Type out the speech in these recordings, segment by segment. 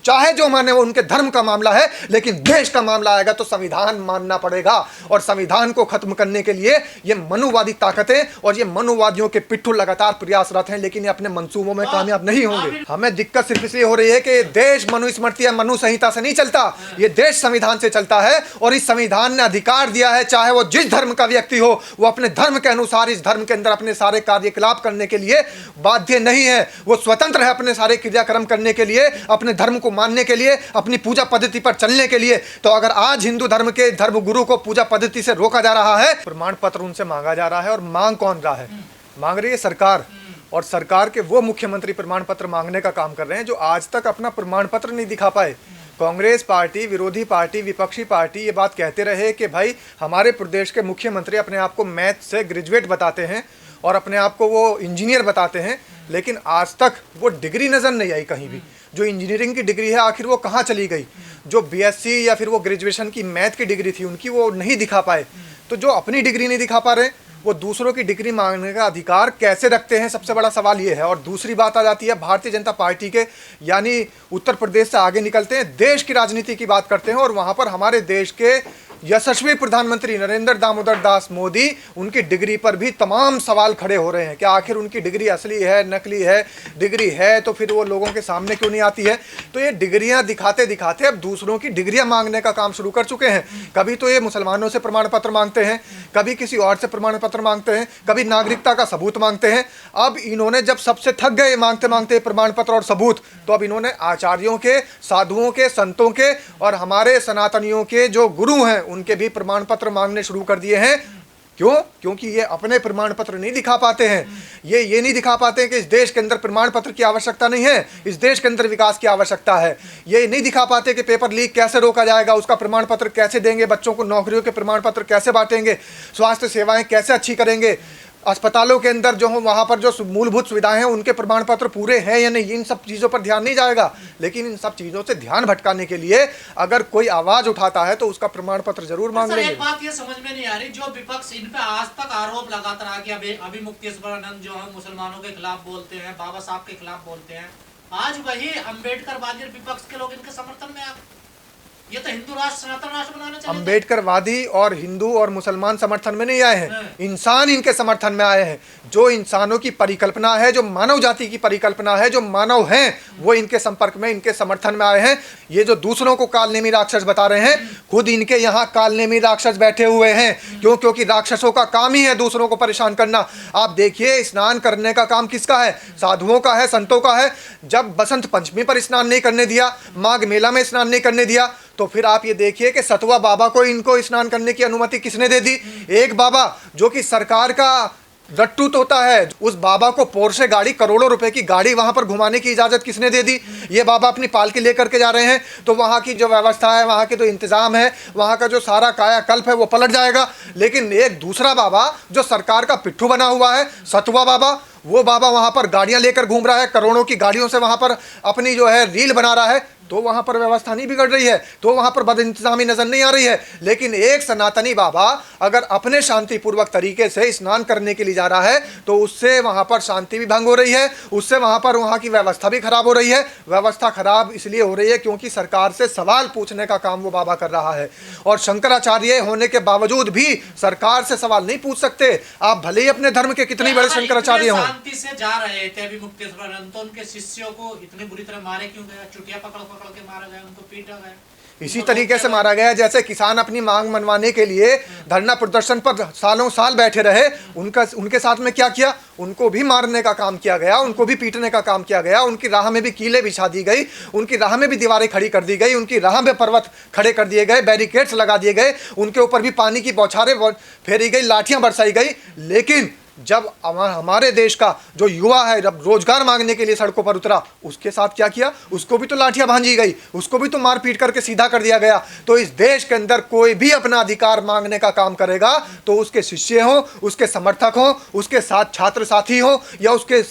चाहे जो माने वो उनके धर्म का मामला है, लेकिन देश का मामला आएगा तो संविधान मानना पड़ेगा। और संविधान को खत्म करने के लिए ये मनुवादी ताकतें और ये मनुवादियों के पिट्ठू लगातार प्रयासरत हैं, लेकिन ये अपने मंसूबों में कामयाब नहीं होंगे। हमें दिक्कत सिर्फ इसलिए हो रही है कि देश मनुस्मृति या मनु संहिता से नहीं चलता, ये देश संविधान से चलता है। और इस संविधान ने अधिकार दिया है, चाहे वो जिस धर्म का व्यक्ति हो, वो अपने धर्म के अनुसार इस धर्म के अंदर अपने सारे कार्यकलाप करने के लिए बाध्य नहीं है। वो स्वतंत्र है अपने सारे क्रियाक्रम करने के लिए, अपने धर्म को मानने के लिए, अपनी पूजा पद्धति पर चलने के लिए। तो अगर आज हिंदू धर्म के धर्म गुरु को पूजा पद्धति से रोका जा रहा है, प्रमाण पत्र उनसे मांगा जा रहा है, और मांग कौन रहा है? मांग रही है सरकार। और सरकार के वो मुख्यमंत्री प्रमाण पत्र मांगने का काम कर रहे हैं जो आज तक अपना प्रमाण पत्र नहीं दिखा पाए। कांग्रेस पार्टी, विरोधी पार्टी, विपक्षी पार्टी ये बात कहते रहे कि भाई हमारे प्रदेश के मुख्यमंत्री अपने आप को मैथ से ग्रेजुएट बताते हैं और अपने आप को वो इंजीनियर बताते हैं, लेकिन आज तक वो डिग्री नज़र नहीं आई कहीं भी। जो इंजीनियरिंग की डिग्री है आखिर वो कहाँ चली गई? जो बीएससी या फिर वो ग्रेजुएशन की मैथ की डिग्री थी उनकी वो नहीं दिखा पाए। तो जो अपनी डिग्री नहीं दिखा पा रहे, वो दूसरों की डिग्री मांगने का अधिकार कैसे रखते हैं? सबसे बड़ा सवाल ये है। और दूसरी बात आ जाती है भारतीय जनता पार्टी के, यानी उत्तर प्रदेश से आगे निकलते हैं, देश की राजनीति की बात करते हैं, और वहाँ पर हमारे देश के यशस्वी प्रधानमंत्री नरेंद्र दामोदर दास मोदी, उनकी डिग्री पर भी तमाम सवाल खड़े हो रहे हैं कि आखिर उनकी डिग्री असली है, नकली है। डिग्री है तो फिर वो लोगों के सामने क्यों नहीं आती है? तो ये डिग्रियां दिखाते दिखाते अब दूसरों की डिग्रियां मांगने का काम शुरू कर चुके हैं। कभी तो ये मुसलमानों से प्रमाण पत्र मांगते हैं, कभी किसी और से प्रमाण पत्र मांगते हैं, कभी नागरिकता का सबूत मांगते हैं। अब इन्होंने जब सबसे थक गए मांगते मांगते प्रमाण पत्र और सबूत, तो अब इन्होंने आचार्यों के, साधुओं के, संतों के और हमारे सनातनियों के जो गुरु हैं उनके भी प्रमाण पत्र मांगने शुरू कर दिए हैं। क्यों? क्योंकि ये अपने प्रमाण पत्र नहीं दिखा पाते हैं। ये नहीं दिखा पाते हैं कि इस देश के अंदर प्रमाण पत्र की आवश्यकता नहीं है, इस देश के अंदर विकास की आवश्यकता है। ये नहीं दिखा पाते कि पेपर लीक कैसे रोका जाएगा, उसका प्रमाण पत्र कैसे देंगे, बच्चों को नौकरियों के प्रमाण पत्र कैसे बांटेंगे, स्वास्थ्य सेवाएं कैसे अच्छी करेंगे, अस्पतालों के अंदर जो हो वहाँ पर जो मूलभूत सुविधाएं हैं उनके प्रमाण पत्र पूरे हैं या नहीं, इन सब चीज़ों पर ध्यान नहीं जाएगा। लेकिन इन सब चीज़ों से ध्यान भटकाने के लिए अगर कोई आवाज़ उठाता है तो उसका प्रमाण पत्र जरूर मांग लेंगे। एक बात ये समझ में नहीं आ रही, जो विपक्ष इन पे आज तक आरोप लगाता रहा कि अभी मुक्तेश्वरानंद जो है मुसलमानों के खिलाफ बोलते हैं, बाबा साहब के खिलाफ बोलते हैं, आज वही अम्बेडकरवादी विपक्ष के लोग इनके समर्थन में आ, ये तो हिंदू राष्ट्र, सनातन राष्ट्र बनाना चाहिए। अम्बेडकरवादी और हिंदू और मुसलमान समर्थन में नहीं आए हैं, इंसान इनके समर्थन में आए हैं। जो इंसानों की परिकल्पना है, जो मानव जाति की परिकल्पना है, जो मानव हैं, वो इनके संपर्क में, इनके समर्थन में आए हैं। ये जो दूसरों को कालनेमी राक्षस बता रहे हैं, खुद इनके यहाँ कालनेमी राक्षस बैठे हुए हैं। क्यों? क्योंकि राक्षसों का काम ही है दूसरों को परेशान करना। आप देखिए, स्नान करने का काम किसका है? साधुओं का है, संतों का है। जब बसंत पंचमी पर स्नान नहीं करने दिया, माघ मेला में स्नान नहीं करने दिया, तो फिर आप ये देखिए कि सतुआ बाबा को इनको स्नान करने की अनुमति किसने दे दी? एक बाबा जो कि सरकार का रट्टू तोता है, उस बाबा को पोर्शे गाड़ी, करोड़ों रुपए की गाड़ी वहां पर घुमाने की इजाजत किसने दे दी? ये बाबा अपनी पालकी लेकर के जा रहे हैं, तो वहां की जो व्यवस्था है, वहां के जो इंतजाम है, वहां का जो सारा कायाकल्प है वो पलट जाएगा। लेकिन एक दूसरा बाबा जो सरकार का पिट्ठू बना हुआ है, सतुआ बाबा, वो बाबा वहां पर गाड़ियां लेकर घूम रहा है, करोड़ों की गाड़ियों से वहां पर अपनी जो है रील बना रहा है, तो वहां पर व्यवस्था नहीं बिगड़ रही है, तो वहां पर बदइंतजामी नजर नहीं आ रही है। लेकिन एक सनातनी बाबा अगर अपने शांतिपूर्वक तरीके से स्नान करने के लिए जा रहा है, तो उससे वहां पर शांति भी भंग हो रही है, उससे वहां पर वहां की व्यवस्था भी खराब हो रही है। व्यवस्था खराब इसलिए हो रही है क्योंकि सरकार से सवाल पूछने का काम वो बाबा कर रहा है, और शंकराचार्य होने के बावजूद भी सरकार से सवाल नहीं पूछ सकते। आप भले ही अपने धर्म के कितनी बड़े शंकराचार्य हों। शांति से जा रहे थे अभी मुक्तेश्वरानंद, तो उनके शिष्यों को इतनी बुरी तरह मारे क्यों गया? चुटिया पकड़ के मारा गया, उनको पीटा गया। इसी तरीके से मारा गया जैसे किसान अपनी मांग मनवाने के लिए धरना प्रदर्शन पर सालों साल बैठे रहे, उनके साथ में क्या किया? उनको भी मारने का काम किया गया, उनको भी पीटने का काम किया गया, उनकी राह में भी कीलें बिछा दी गई, उनकी राह में भी दीवारें खड़ी कर दी गई, उनकी राह में पर्वत खड़े कर दिए गए, बैरिकेड्स लगा दिए गए, उनके ऊपर भी पानी की बौछारें फेरी गई, लाठियां बरसाई गई। लेकिन जब हमारे देश का जो युवा है जब रोजगार मांगने के लिए सड़कों पर उतरा, उसके साथ क्या किया? उसको भी तो लाठियां भांजी गई, उसको भी तो मार पीट करके सीधा कर दिया गया। तो इस देश के अंदर कोई भी अपना अधिकार मांगने का काम करेगा तो उसके शिष्य हो, उसके समर्थक हो, उसके साथ छात्र साथी हो, या उसके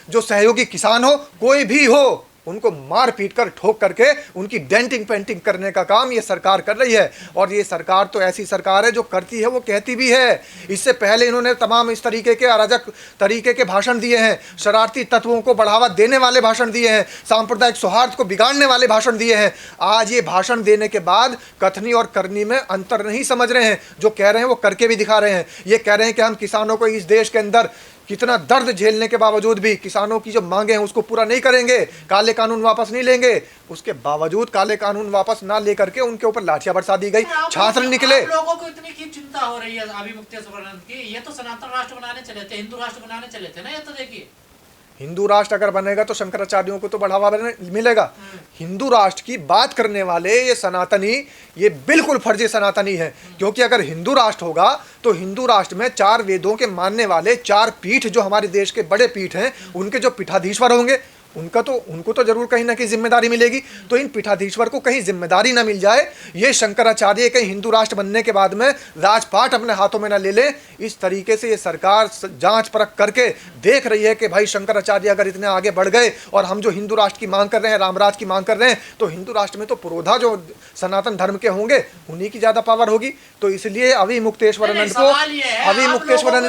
जो सहयोगी किसान हो, कोई भी हो, उनको मार पीट कर ठोक करके उनकी डेंटिंग पेंटिंग करने का काम ये सरकार कर रही है। और ये सरकार तो ऐसी सरकार है जो करती है वो कहती भी है। इससे पहले इन्होंने तमाम इस तरीके के अराजक तरीके के भाषण दिए हैं, शरारती तत्वों को बढ़ावा देने वाले भाषण दिए हैं, सांप्रदायिक सौहार्द को बिगाड़ने वाले भाषण दिए हैं। आज ये भाषण देने के बाद कथनी और करनी में अंतर नहीं समझ रहे हैं। जो कह रहे हैं वो करके भी दिखा रहे हैं। ये कह रहे हैं कि हम किसानों को इस देश के अंदर कितना दर्द झेलने के बावजूद भी किसानों की जो मांगे हैं उसको पूरा नहीं करेंगे, काले कानून वापस नहीं लेंगे। उसके बावजूद काले कानून वापस ना लेकर के उनके ऊपर लाठियां बरसा दी गई, छात्र निकले। आप लोगों को इतनी क्यों चिंता हो रही है अभी मुक्तेश्वरानंद की? ये तो सनातन राष्ट्र बनाने चले थे, हिंदू राष्ट्र बनाने चले थे ना। ये तो देखिए, हिंदू राष्ट्र अगर बनेगा तो शंकराचार्यों को तो बढ़ावा मिलेगा। हिंदू राष्ट्र की बात करने वाले ये सनातनी, ये बिल्कुल फर्जी सनातनी है। क्योंकि अगर हिंदू राष्ट्र होगा तो हिंदू राष्ट्र में 4 वेदों के मानने वाले 4 पीठ, जो हमारे देश के बड़े पीठ हैं, उनके जो पीठाधीश्वर होंगे उनको तो जरूर कहीं ना कहीं जिम्मेदारी मिलेगी। तो इन पीठाधीश्वर को कहीं जिम्मेदारी ना मिल जाए, ये शंकराचार्य कहीं हिंदू राष्ट्र बनने के बाद में राजपाट अपने हाथों में ना ले ले। इस तरीके से ये सरकार जांच परख करके देख रही है कि भाई शंकराचार्य अगर इतने आगे बढ़ गए और हम जो हिंदू राष्ट्र की मांग कर रहे हैं, रामराज की मांग कर रहे हैं, तो हिंदू राष्ट्र में तो पुरोधा जो सनातन धर्म के होंगे उन्हीं की ज्यादा पावर होगी। तो इसलिए अभी मुक्तेश्वरानंद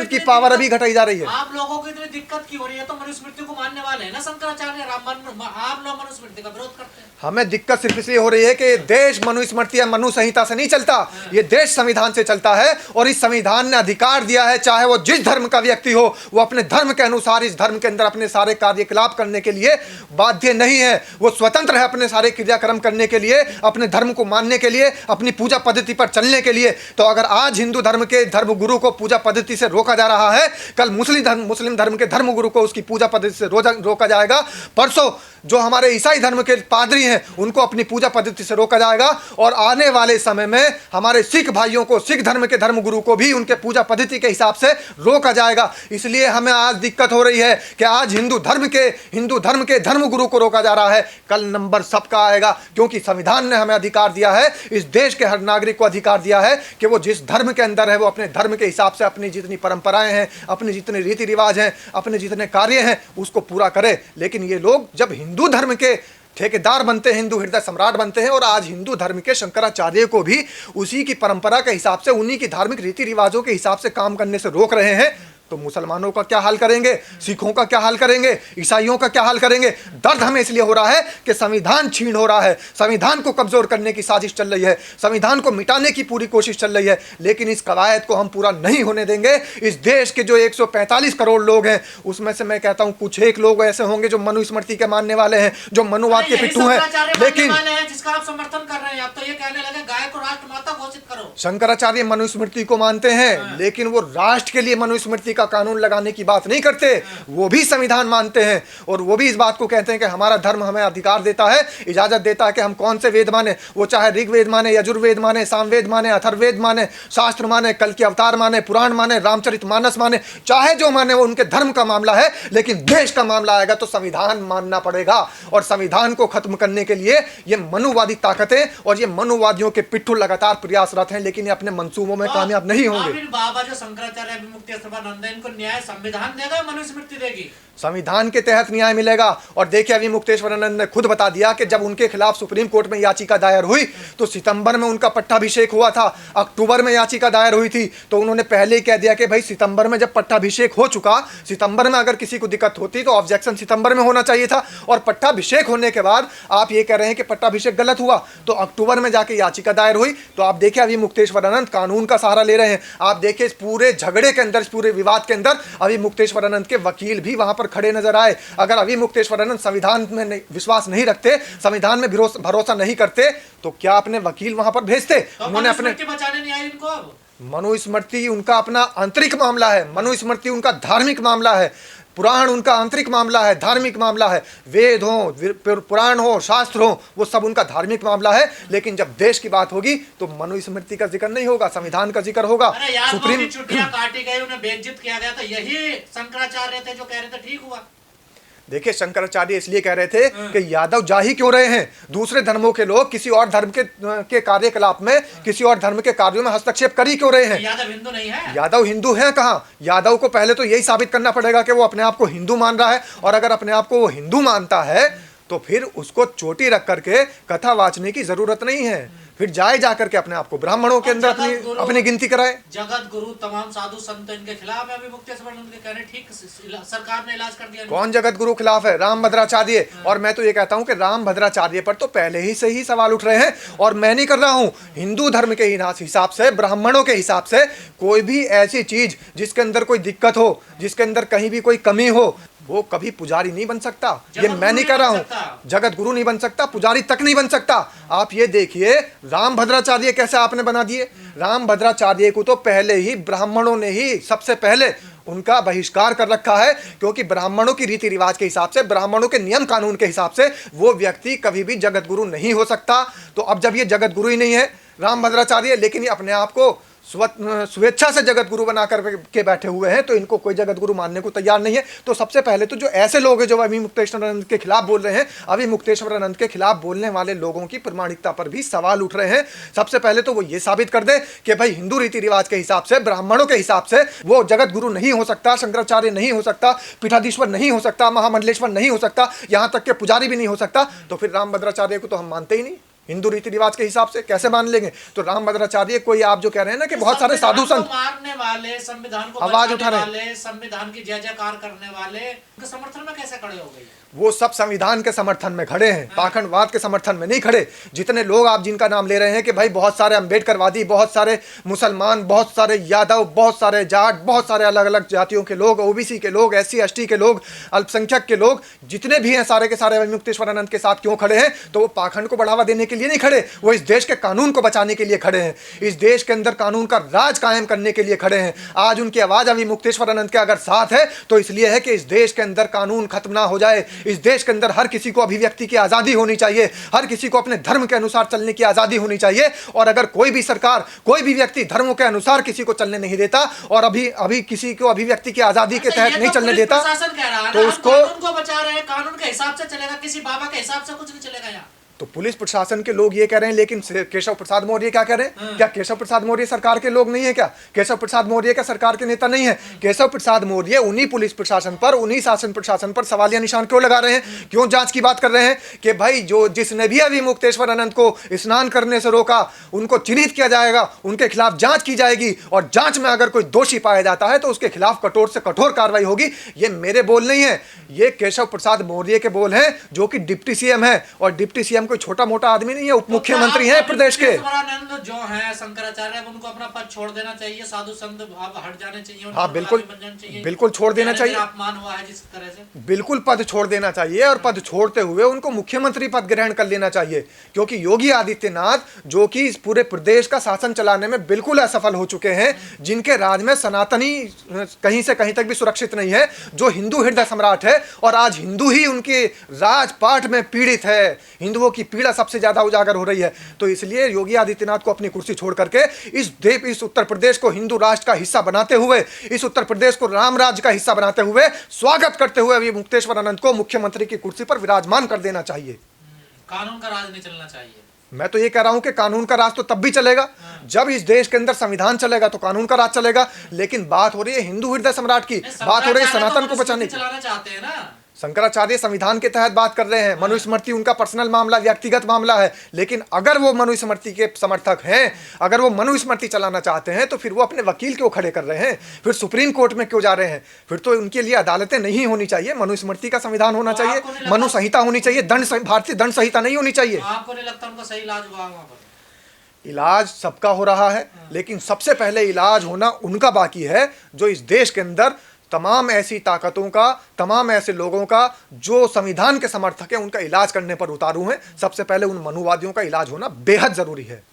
की पावर अभी घटाई जा रही है। आप लोगों को इतनी दिक्कत क्यों हो रही है? तो मनुस्मृति को मानने वाले हैं ना शंकराचार्य। आप लोग मनुस्मृति का विरोध करते हैं। हमें दिक्कत सिर्फ इसलिए हो रही है कि देश मनुस्मृति या मनु संहिता से नहीं चलता, ये देश संविधान से चलता है। और इस संविधान ने अधिकार दिया है, चाहे वो जिस धर्म का व्यक्ति हो, वो अपने धर्म के अनुसार इस धर्म के अंदर अपने सारे कार्यकलाप करने के लिए बाध्य नहीं है। वो स्वतंत्र है अपने सारे क्रियाक्रम करने के लिए, अपने धर्म को मानने के लिए, अपनी पूजा पद्धति पर चलने के लिए। तो अगर आज हिंदू धर्म के धर्म गुरु को पूजा पद्धति से रोका जा रहा है, कल मुस्लिम धर्म के धर्म गुरु को उसकी पूजा पद्धति से रोका जाएगा। परसों जो हमारे ईसाई धर्म के पादरी हैं उनको अपनी पूजा पद्धति से रोका जाएगा। और आने वाले समय में हमारे सिख भाइयों को, सिख धर्म के धर्म गुरु को भी उनके पूजा पद्धति के हिसाब से रोका जाएगा। इसलिए हमें आज दिक्कत हो रही है कि आज हिंदू धर्म के धर्म गुरु को रोका जा रहा है। कल नंबर सबका आएगा, क्योंकि संविधान ने हमें अधिकार दिया है, इस देश के हर नागरिक को अधिकार दिया है कि वो जिस धर्म के अंदर है वो अपने धर्म के हिसाब से अपनी जितनी परंपराएं हैं, अपने जितने रीति रिवाज हैं, अपने जितने कार्य हैं उसको पूरा करे। लेकिन ये लोग जब हिंदू धर्म के ठेकेदार बनते हैं, हिंदू हृदय सम्राट बनते हैं, और आज हिंदू धर्म के शंकराचार्य को भी उसी की परंपरा के हिसाब से, उन्हीं की धार्मिक रीति रिवाजों के हिसाब से काम करने से रोक रहे हैं, तो मुसलमानों का क्या हाल करेंगे, सिखों का क्या हाल करेंगे, ईसाइयों का क्या हाल करेंगे। दर्द हमें इसलिए हो रहा है कि संविधान छीन हो रहा है, संविधान को कमजोर करने की साजिश चल रही है, संविधान को मिटाने की पूरी कोशिश चल रही है। लेकिन इस कवायद को हम पूरा नहीं होने देंगे। इस देश के जो 145 करोड़ लोग हैं उसमें से मैं कहता हूं कुछ एक लोग ऐसे होंगे जो मनुस्मृति के मानने वाले हैं, जो मनुवाद के पिट्ठू हैं। लेकिन जिसका आप समर्थन कर रहे हैं, आप तो ये कहने लगे गाय को राष्ट्रमाता घोषित करो। शंकराचार्य मनुस्मृति को मानते हैं, लेकिन वो राष्ट्र के लिए मनुस्मृति का कानून लगाने की बात नहीं करते। वो भी संविधान मानते हैं और वो भी इस बात को कहते हैं कि हमारा धर्म हमें अधिकार देता है, इजाजत देता है कि हम कौन से वेद माने, वो चाहे ऋग्वेद माने, यजुर्वेद माने, सामवेद माने, अथर्ववेद माने, शास्त्र माने, कल के अवतार माने, पुराण माने, रामचरितमानस माने, चाहे जो माने, वो उनके धर्म का मामला है। लेकिन देश का मामला आएगा तो संविधान मानना पड़ेगा। और संविधान को खत्म करने के लिए ये मनुवादी ताकतें और ये मनुवादियों के पिट्ठू लगातार प्रयासरत हैं, लेकिन ये अपने मंसूबों में कामयाब नहीं होंगे। बाबा जो शंकराचार्य मुक्तेश्वरानंद इनको न्याय संविधान देगा, मनुस्मृति देगी? संविधान के तहत न्याय मिलेगा। और देखिए अभी मुक्तेश्वरानंद ने खुद बता दिया कि जब उनके खिलाफ सुप्रीम कोर्ट में याचिका दायर हुई तो सितंबर में उनका पट्टाभिषेक हुआ था, अक्टूबर में याचिका दायर हुई थी। तो उन्होंने पहले ही कह दिया कि भाई सितंबर में जब पट्टाभिषेक हो चुका, सितंबर में अगर किसी को दिक्कत होती तो ऑब्जेक्शन सितंबर में होना चाहिए था। और पट्टाभिषेक होने के बाद आप ये कह रहे हैं कि पट्टाभिषेक गलत हुआ, तो अक्टूबर में जाके याचिका दायर हुई। तो आप देखिए अभी मुक्तेश्वरानंद कानून का सहारा ले रहे हैं। आप देखिए इस पूरे झगड़े के अंदर, इस पूरे विवाद के अंदर अभी मुक्तेश्वरानंद के वकील भी वहां पर खड़े नजर आए। अगर अभी मुक्तेश्वरानंद संविधान में विश्वास नहीं रखते, संविधान में भरोसा नहीं करते, तो क्या अपने वकील वहां पर भेजते? तो उन्होंने अपने बचाने नहीं आए इनको। अब मनुस्मृति उनका अपना आंतरिक मामला है, मनुस्मृति उनका धार्मिक मामला है, पुराण उनका आंतरिक मामला है, धार्मिक मामला है। वेद हो, पुराण हो, शास्त्र हो, वो सब उनका धार्मिक मामला है। लेकिन जब देश की बात होगी तो मनुस्मृति का जिक्र नहीं होगा, संविधान का जिक्र होगा। सुप्रीम छुट्टियां काटी गई, उन्हें बेइज्जत किया गया, तो यही शंकराचार्य थे जो कह रहे थे ठीक हुआ। देखिए शंकराचार्य इसलिए कह रहे थे कि यादव जा ही क्यों रहे हैं, दूसरे धर्मों के लोग किसी और धर्म के कार्यकलाप में, किसी और धर्म के कार्यों में हस्तक्षेप कर ही क्यों रहे हैं? यादव हिंदू नहीं है। यादव हिंदू है कहाँ? यादव को पहले तो यही साबित करना पड़ेगा कि वो अपने आप को हिंदू मान रहा है। और अगर अपने आप को वो हिंदू मानता है तो फिर उसको चोटी रख करके कथा वाचने की जरूरत नहीं है। फिर जाए जा करके अपने आप को ब्राह्मणों के अंदर अपनी गिनती कराए। जगत गुरु तमाम साधु संत इनके खिलाफ है अभी मुक्तेश्वरानंद के कहने, ठीक सरकार ने इलाज कर दिया। कौन जगत गुरु खिलाफ है? रामभद्राचार्य। और मैं तो ये कहता हूं कि रामभद्राचार्य पर तो पहले ही से ही सवाल उठ रहे हैं, और मैं नहीं कर रहा हूं। हिंदू धर्म के हिसाब से, ब्राह्मणों के हिसाब से कोई भी ऐसी चीज जिसके अंदर कोई दिक्कत हो, जिसके अंदर कहीं भी कोई कमी हो, वो कभी पुजारी नहीं बन सकता। ये मैं नहीं कर रहा हूं। जगत गुरु नहीं बन सकता, पुजारी तक नहीं बन सकता। आप ये देखिए रामभद्राचार्य कैसे आपने बना दिए। रामभद्राचार्य को तो पहले ही ब्राह्मणों ने ही सबसे पहले उनका बहिष्कार कर रखा है, क्योंकि ब्राह्मणों की रीति रिवाज के हिसाब से, ब्राह्मणों के नियम कानून के हिसाब से वो व्यक्ति कभी भी जगत गुरु नहीं हो सकता। तो अब जब ये जगत गुरु ही नहीं है रामभद्राचार्य, लेकिन ये अपने आप को स्वेच्छा से जगत गुरु बना कर के बैठे हुए हैं, तो इनको कोई जगत गुरु मानने को तैयार नहीं है। तो सबसे पहले तो जो ऐसे लोग हैं जो अभी मुक्तेश्वरानंद के खिलाफ बोल रहे हैं, अभी मुक्तेश्वरानंद के खिलाफ बोलने वाले लोगों की प्रामाणिकता पर भी सवाल उठ रहे हैं। सबसे पहले तो वो ये साबित कर दे कि भाई हिंदू रीति रिवाज के हिसाब से, ब्राह्मणों के हिसाब से वो जगत गुरु नहीं हो सकता, शंकराचार्य नहीं हो सकता, पीठाधीश्वर नहीं हो सकता, महामंडलेश्वर नहीं हो सकता, यहाँ तक के पुजारी भी नहीं हो सकता। तो फिर रामभद्राचार्य को तो हम मानते ही नहीं। हिंदू रीति रिवाज के हिसाब से कैसे मान लेंगे? तो रामभद्राचार्य कोई, आप जो कह रहे हैं ना कि बहुत सारे साधु संत मारने वाले, संविधान को आवाज उठा रहे वाले, संविधान की जय जयकार करने वाले, उनके समर्थन में कैसे खड़े हो गए? वो सब संविधान के समर्थन में खड़े हैं, पाखंडवाद के समर्थन में नहीं खड़े। जितने लोग आप जिनका नाम ले रहे हैं कि भाई बहुत सारे अम्बेडकरवादी, बहुत सारे मुसलमान, बहुत सारे यादव, बहुत सारे जाट, बहुत सारे अलग अलग जातियों के लोग, ओबीसी के लोग, SC ST के लोग, अल्पसंख्यक के लोग, जितने भी हैं सारे के सारे मुक्तेश्वरानंद के साथ क्यों खड़े हैं? तो वो पाखंड को बढ़ावा देने के लिए नहीं खड़े, वो इस देश के कानून को बचाने के लिए खड़े हैं, इस देश के अंदर कानून का राज कायम करने के लिए खड़े हैं। आज उनकी आवाज अभी मुक्तेश्वरानंद के अगर साथ है तो इसलिए है कि इस देश के अंदर कानून खत्म ना हो जाए, इस देश के अंदर हर किसी को अभिव्यक्ति की आजादी होनी चाहिए, हर किसी को अपने धर्म के अनुसार चलने की आजादी होनी चाहिए। और अगर कोई भी सरकार, कोई भी व्यक्ति धर्मों के अनुसार किसी को चलने नहीं देता और अभी किसी को अभिव्यक्ति की आजादी के तहत नहीं चलने देता, तो उसको कानून को बचा रहे हैं, कानून के हिसाब से चलेगा, किसी बाबा के हिसाब से कुछ नहीं चलेगा यहाँ। तो पुलिस प्रशासन के लोग ये कह रहे हैं, लेकिन केशव प्रसाद मौर्य क्या कह रहे हैं? क्या केशव प्रसाद मौर्य सरकार के लोग नहीं है क्या? केशव प्रसाद मौर्य का सरकार के नेता नहीं है? केशव प्रसाद मौर्य उन्हीं पुलिस प्रशासन पर, उन्हीं शासन प्रशासन पर सवालिया निशान क्यों लगा रहे हैं? क्यों जांच की बात कर रहे हैं कि भाई जिसने भी अभी मुक्तेश्वरानंद को स्नान करने से रोका, उनको चिन्हित किया जाएगा, उनके खिलाफ जांच की जाएगी, और जांच में अगर कोई दोषी पाया जाता है तो उसके खिलाफ कठोर से कठोर कार्रवाई होगी। ये मेरे बोल नहीं है, ये केशव प्रसाद मौर्य के बोल हैं, जो कि डिप्टी CM है। और डिप्टी CM कोई छोटा मोटा आदमी नहीं है, उप मुख्यमंत्री हैं प्रदेश के। जो है शंकराचार्य, उनको अपना पद छोड़ देना चाहिए, साधु संत हट जाने चाहिए। हाँ बिल्कुल, बिल्कुल छोड़ देना चाहिए, अपमान हुआ है जिस तरह से, बिल्कुल पद छोड़ देना चाहिए। और पद छोड़ते हुए उनको मुख्यमंत्री पद ग्रहण कर लेना चाहिए, क्योंकि योगी आदित्यनाथ जो कि इस पूरे प्रदेश का शासन चलाने में बिल्कुल असफल हो चुके हैं, जिनके राज में सनातनी कहीं से कहीं तक भी सुरक्षित नहीं है, जो हिंदू हृदय सम्राट है, और आज हिंदू ही उनके राजपाट में पीड़ित है, हिंदुओं की पीड़ा सबसे ज्यादा उजागर हो रही है। तो इसलिए योगी आदित्यनाथ को अपनी कुर्सी छोड़ करके इस उत्तर प्रदेश को हिंदू राष्ट्र का हिस्सा बनाते हुए, इस उत्तर प्रदेश को राम राज्य का हिस्सा बनाते हुए, स्वागत करते हुए अभी मुक्तेश्वरानंद को मुख्यमंत्री की कुर्सी पर विराजमान कर देना चाहिए। कानून का राज नहीं चलना चाहिए। मैं तो ये कह रहा हूं कि कानून का राज तो तब भी चलेगा जब इस देश के अंदर संविधान चलेगा, तो कानून का राज चलेगा। लेकिन बात हो रही है हिंदू हृदय सम्राट की, बात हो रही है सनातन को बचाने की। चलाना चाहते हैं ना, शंकराचार्य संविधान के तहत बात कर रहे हैं। मनुस्मृति उनका पर्सनल मामला, व्यक्तिगत मामला है। लेकिन अगर वो मनुस्मृति के समर्थक हैं, अगर वो मनुस्मृति चलाना चाहते हैं, तो फिर वो अपने वकील क्यों खड़े कर रहे हैं? फिर सुप्रीम कोर्ट में क्यों जा रहे हैं? फिर तो उनके लिए अदालतें नहीं होनी चाहिए, मनुस्मृति का संविधान होना चाहिए, मनु संहिता होनी चाहिए, भारतीय दंड संहिता नहीं होनी चाहिए। आपको नहीं लगता उनका सही इलाज हुआ वहां पर? इलाज सबका हो रहा है, लेकिन सबसे पहले इलाज होना उनका बाकी है, जो इस देश के अंदर तमाम ऐसी ताकतों का, तमाम ऐसे लोगों का जो संविधान के समर्थक हैं, उनका इलाज करने पर उतारू हैं। सबसे पहले उन मनुवादियों का इलाज होना बेहद जरूरी है।